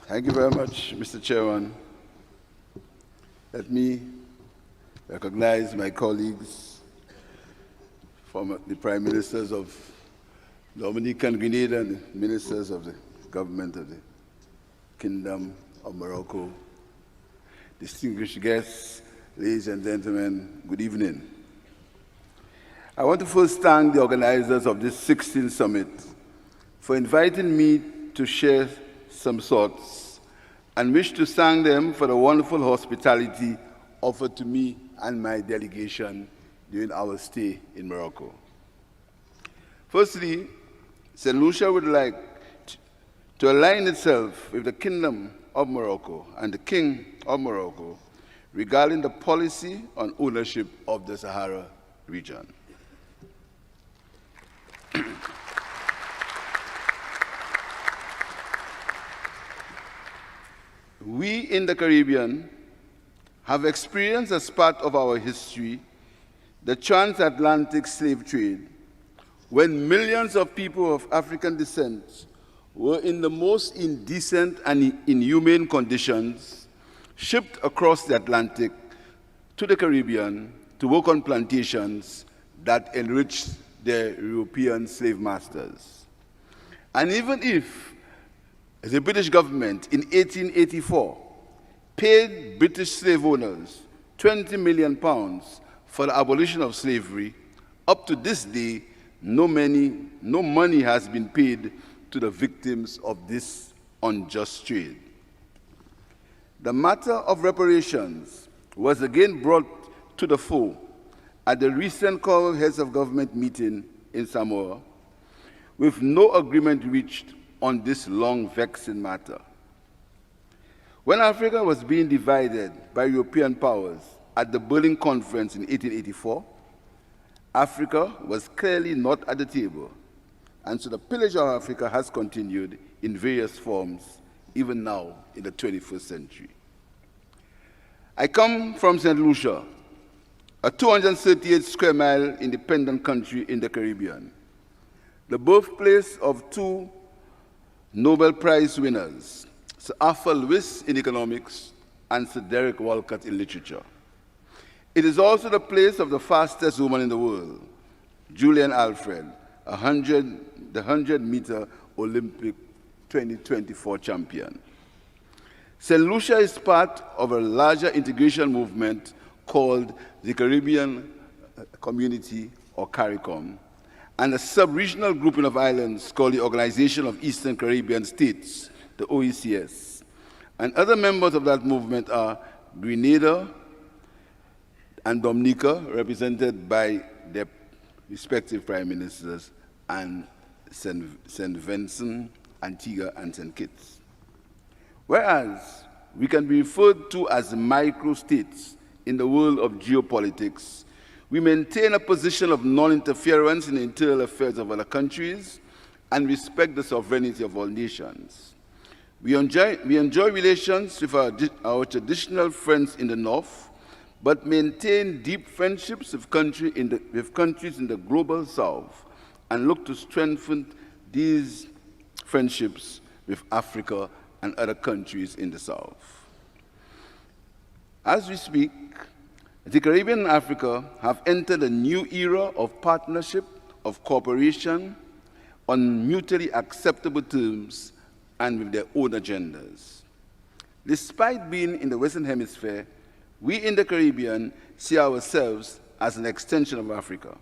Thank you very much, Mr. Chairman. Let me recognize my colleagues from the Prime Ministers of Dominique and Grenada and the Ministers of the Government of the Kingdom of Morocco. Distinguished guests, ladies and gentlemen, good evening. I want to first thank the organizers of this 16th summit for inviting me to share some thoughts, and wish to thank them for the wonderful hospitality offered to me and my delegation during our stay in Morocco. Firstly, St. Lucia would like to align itself with the Kingdom of Morocco and the King of Morocco regarding the policy on ownership of the Sahara region. We in the Caribbean have experienced as part of our history the transatlantic slave trade, when millions of people of African descent were in the most indecent and inhumane conditions, shipped across the Atlantic to the Caribbean to work on plantations that enriched their European slave masters. And even if the British government in 1884 paid British slave owners £20 million for the abolition of slavery, up to this day, no money has been paid to the victims of this unjust trade. The matter of reparations was again brought to the fore at the recent Choral Heads of Government meeting in Samoa, with no agreement reached on this long vexing matter. When Africa was being divided by European powers at the Berlin Conference in 1884, Africa was clearly not at the table, and so the pillage of Africa has continued in various forms, even now in the 21st century. I come from St. Lucia, a 238 square mile independent country in the Caribbean, the birthplace of two Nobel Prize winners, Sir Arthur Lewis in economics and Sir Derek Walcott in literature. It is also the place of the fastest woman in the world, Julian Alfred, the 100-meter Olympic 2024 champion. St. Lucia is part of a larger integration movement called the Caribbean Community, or CARICOM, and a sub-regional grouping of islands called the Organization of Eastern Caribbean States, the OECS. And other members of that movement are Grenada and Dominica, represented by their respective prime ministers, and St. Vincent, Antigua, and St. Kitts. Whereas we can be referred to as micro-states in the world of geopolitics, we maintain a position of non-interference in the internal affairs of other countries and respect the sovereignty of all nations. We enjoy relations with our traditional friends in the north, but maintain deep friendships with countries in the global south, and look to strengthen these friendships with Africa and other countries in the south. As we speak, the Caribbean and Africa have entered a new era of partnership, of cooperation on mutually acceptable terms and with their own agendas. Despite being in the Western Hemisphere, we in the Caribbean see ourselves as an extension of Africa.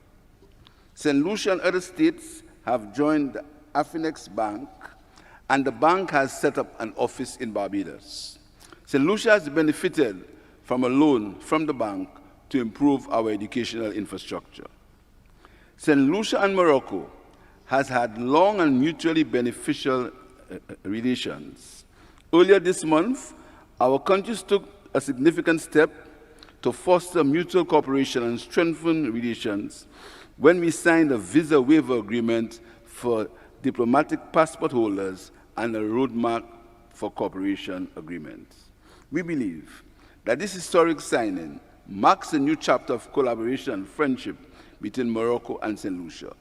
St. Lucia and other states have joined the Affinex Bank, and the bank has set up an office in Barbados. St. Lucia has benefited from a loan from the bank to improve our educational infrastructure. St. Lucia and Morocco has had long and mutually beneficial relations. Earlier this month, our countries took a significant step to foster mutual cooperation and strengthen relations when we signed a visa waiver agreement for diplomatic passport holders and a roadmap for cooperation agreements. We believe that this historic signing marks a new chapter of collaboration and friendship between Morocco and St. Lucia.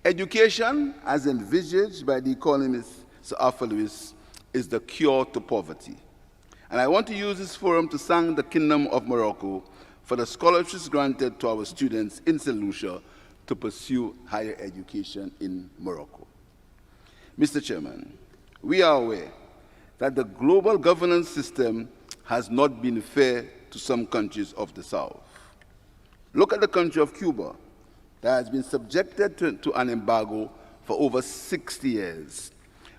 Education, as envisaged by the economist Sir Arthur Lewis, is the cure to poverty. And I want to use this forum to thank the Kingdom of Morocco for the scholarships granted to our students in St. Lucia to pursue higher education in Morocco. Mr. Chairman, we are aware that the global governance system has not been fair to some countries of the South. Look at the country of Cuba that has been subjected to an embargo for over 60 years,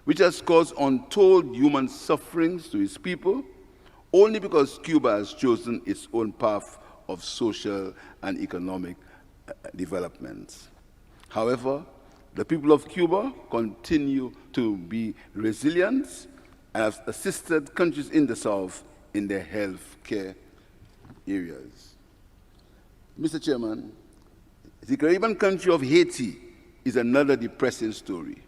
which has caused untold human sufferings to its people, only because Cuba has chosen its own path of social and economic development. However, the people of Cuba continue to be resilient and have assisted countries in the South in their health care areas. Mr. Chairman, the Caribbean country of Haiti is another depressing story.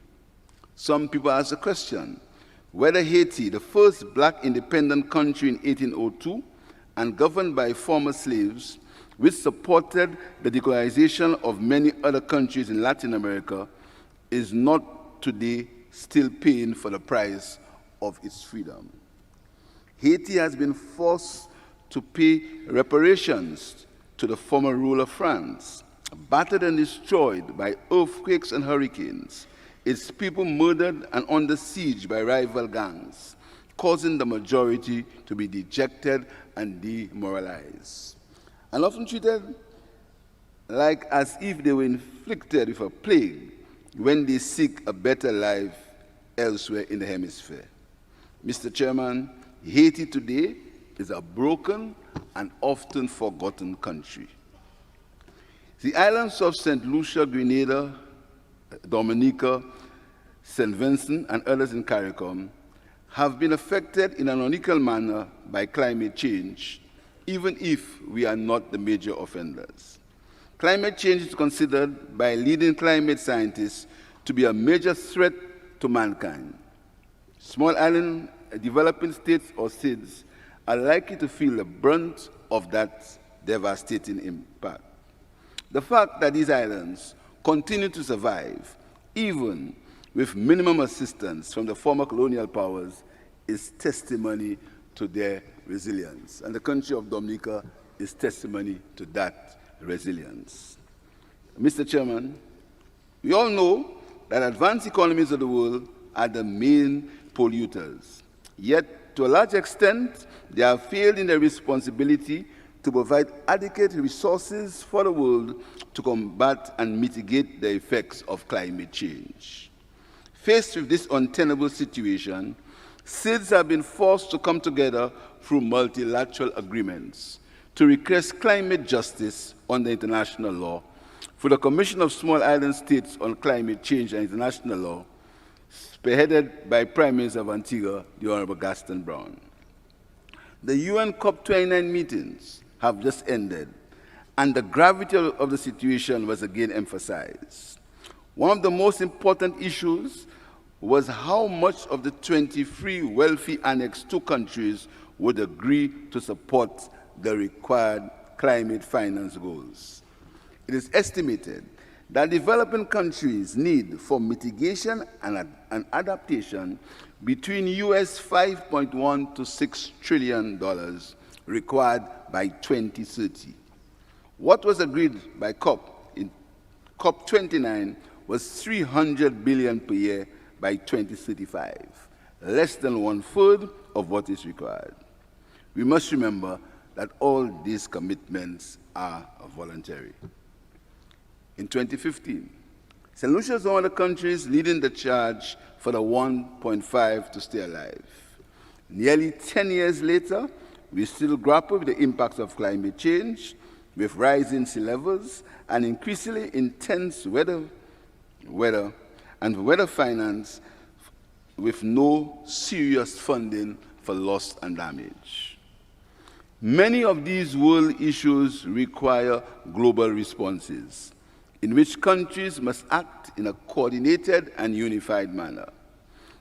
Some people ask the question whether Haiti, the first black independent country in 1802 and governed by former slaves, which supported the decolonization of many other countries in Latin America, is not today still paying for the price of its freedom. Haiti has been forced to pay reparations to the former rule of France, battered and destroyed by earthquakes and hurricanes, its people murdered and under siege by rival gangs, causing the majority to be dejected and demoralized, and often treated like as if they were inflicted with a plague when they seek a better life elsewhere in the hemisphere. Mr. Chairman, Haiti today is a broken and often forgotten country. The islands of St. Lucia, Grenada, Dominica, St. Vincent, and others in CARICOM have been affected in an unequal manner by climate change, even if we are not the major offenders. Climate change is considered by leading climate scientists to be a major threat to mankind. Small island developing states or SIDS are likely to feel the brunt of that devastating impact. The fact that these islands continue to survive, even with minimum assistance from the former colonial powers, is testimony to their resilience. And the country of Dominica is testimony to that resilience. Mr. Chairman, we all know that advanced economies of the world are the main polluters. Yet, to a large extent, they have failed in their responsibility to provide adequate resources for the world to combat and mitigate the effects of climate change. Faced with this untenable situation, SIDS have been forced to come together through multilateral agreements to request climate justice under international law, for the Commission of Small Island States on Climate Change and International Law, spearheaded by Prime Minister of Antigua, the Honorable Gaston Brown. The UN COP29 meetings have just ended, and the gravity of the situation was again emphasized. One of the most important issues was how much of the 23 wealthy Annex II countries would agree to support the required climate finance goals. It is estimated that developing countries need for mitigation and adaptation between US $5.1 to $6 trillion required by 2030. What was agreed by COP in COP29 was $300 billion per year by 2035, less than 1/3 of what is required. We must remember that all these commitments are voluntary. In 2015, St. Lucia is one of the countries leading the charge for the 1.5 to stay alive. Nearly 10 years later, we still grapple with the impacts of climate change, with rising sea levels and increasingly intense weather finance, with no serious funding for loss and damage. Many of these world issues require global responses, in which countries must act in a coordinated and unified manner.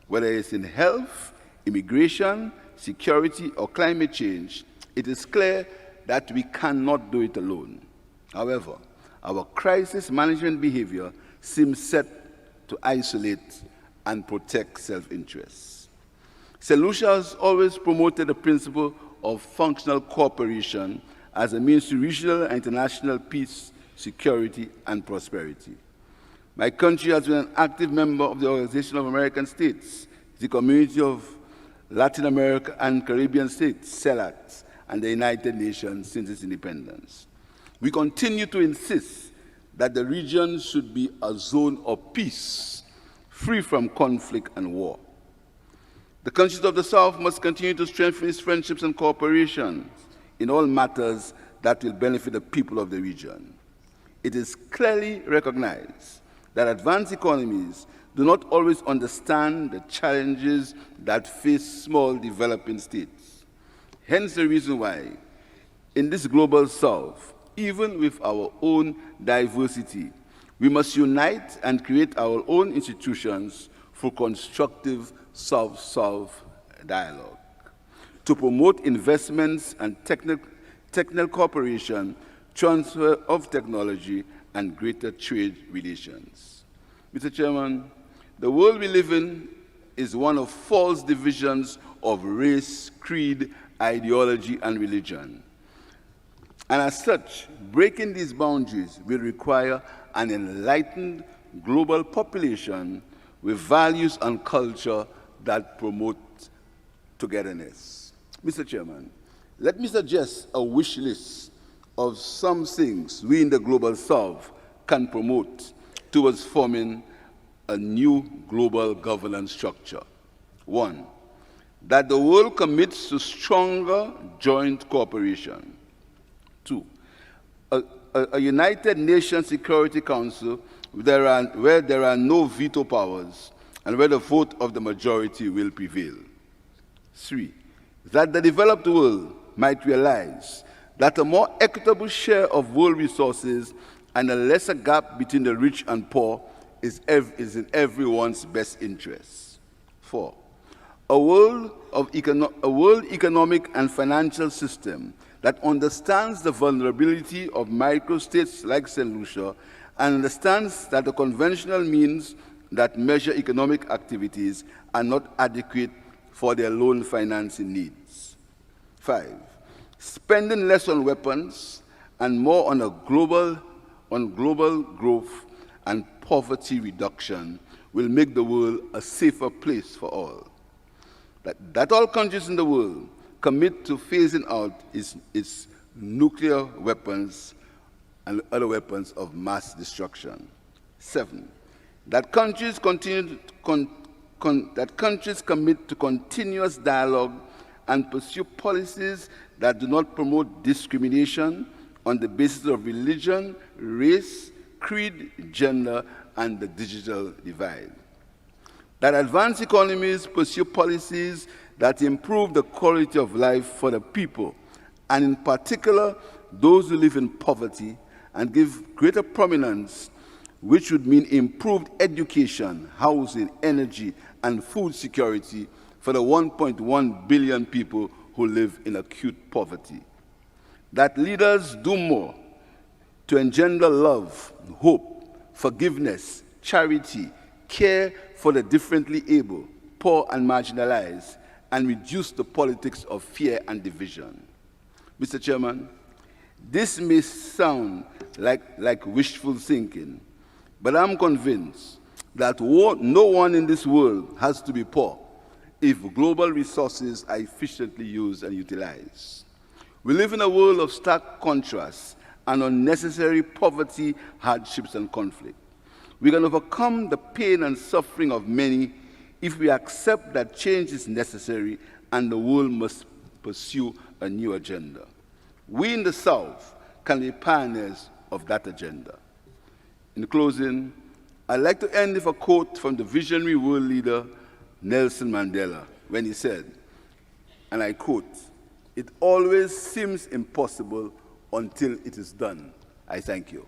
Whether it's in health, immigration, security, or climate change, it is clear that we cannot do it alone. However, our crisis management behavior seems set to isolate and protect self-interests. St. Lucia has always promoted the principle of functional cooperation as a means to regional and international peace, security, and prosperity. My country has been an active member of the Organization of American States, the Community of Latin America and Caribbean States, CELAC, and the United Nations since its independence. We continue to insist that the region should be a zone of peace, free from conflict and war. The countries of the South must continue to strengthen its friendships and cooperation in all matters that will benefit the people of the region. It is clearly recognized that advanced economies do not always understand the challenges that face small developing states. Hence the reason why, in this global South, even with our own diversity, we must unite and create our own institutions for constructive South-South dialogue, to promote investments and technical cooperation, transfer of technology, and greater trade relations. Mr. Chairman, the world we live in is one of false divisions of race, creed, ideology, and religion. And as such, breaking these boundaries will require an enlightened global population with values and culture that promote togetherness. Mr. Chairman, let me suggest a wish list of some things we in the Global South can promote towards forming a new global governance structure. 1, that the world commits to stronger joint cooperation. 2, a United Nations Security Council where there are no veto powers and where the vote of the majority will prevail. 3, that the developed world might realize that a more equitable share of world resources and a lesser gap between the rich and poor is in everyone's best interest. 4, a world economic and financial system that understands the vulnerability of microstates like St. Lucia and understands that the conventional means that measure economic activities are not adequate for their loan financing needs. 5, spending less on weapons and more on global growth and poverty reduction will make the world a safer place for all. That all countries in the world commit to phasing out its nuclear weapons and other weapons of mass destruction. 7, that countries commit to continuous dialogue and pursue policies that do not promote discrimination on the basis of religion, race, creed, gender, and the digital divide. That advanced economies pursue policies that improve the quality of life for the people, and in particular, those who live in poverty, and give greater prominence, which would mean improved education, housing, energy, and food security for the 1.1 billion people who live in acute poverty. That leaders do more to engender love, hope, forgiveness, charity, care for the differently able, poor and marginalized, and reduce the politics of fear and division. Mr. Chairman, this may sound like wishful thinking, but I'm convinced that no one in this world has to be poor if global resources are efficiently used and utilized. We live in a world of stark contrasts and unnecessary poverty, hardships, and conflict. We can overcome the pain and suffering of many if we accept that change is necessary and the world must pursue a new agenda. We in the South can be pioneers of that agenda. In closing, I'd like to end with a quote from the visionary world leader Nelson Mandela when he said, and I quote, "It always seems impossible until it is done." I thank you.